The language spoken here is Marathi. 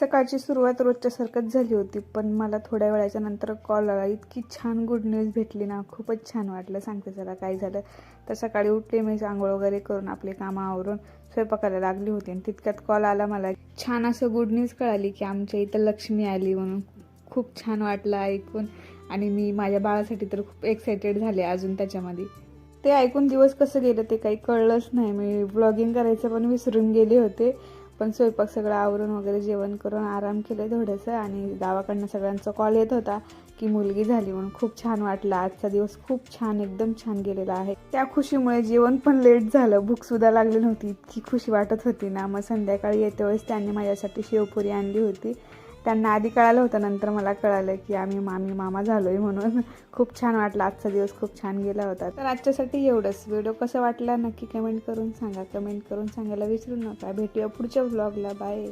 सकाळची सुरुवात रोजच्यासारखंच झाली होती, पण मला थोड्या वेळाच्या नंतर कॉल आला. इतकी छान गुड न्यूज भेटली ना, खूपच छान वाटलं. सांगते जरा काय झालं. तर सकाळी उठले मी, आंघोळ वगैरे करून आपले कामं आवरून स्वयंपाकाला लागली होती आणि तितक्यात कॉल आला मला. छान असं गुड न्यूज कळाली की आमच्या इथं लक्ष्मी आली म्हणून. खूप छान वाटलं ऐकून आणि मी माझ्या बाळासाठी तर खूप एक्सायटेड झाले अजून त्याच्यामध्ये. ते ऐकून दिवस कसं गेलं ते काही कळलंच नाही. मी व्लॉगिंग करायचं पण विसरून गेले होते. पण स्वयंपाक सगळं आवरून वगैरे जेवण करून आराम केलं थोडंसं आणि गावाकडनं सगळ्यांचा कॉल येत होता की मुलगी झाली म्हणून. खूप छान वाटलं. आजचा दिवस खूप छान, एकदम छान गेलेला आहे. त्या खुशीमुळे जेवण पण लेट झालं, भूकसुद्धा लागली नव्हती, इतकी खुशी वाटत होती ना. मग संध्याकाळी येते वेळेस त्यांनी माझ्यासाठी शेवपुरी आणली होती. त्यांना आधी कळालं होतं, नंतर मला कळालं की आम्ही मामी मामा झालोय म्हणून. खूप छान वाटलं. आजचा दिवस खूप छान गेला होता. तर आजच्यासाठी एवढंच. व्हिडिओ कसा वाटला नक्की कमेंट करून सांगा. कमेंट करून सांगायला विसरू नका. भेटूया पुढच्या व्लॉगला. बाय.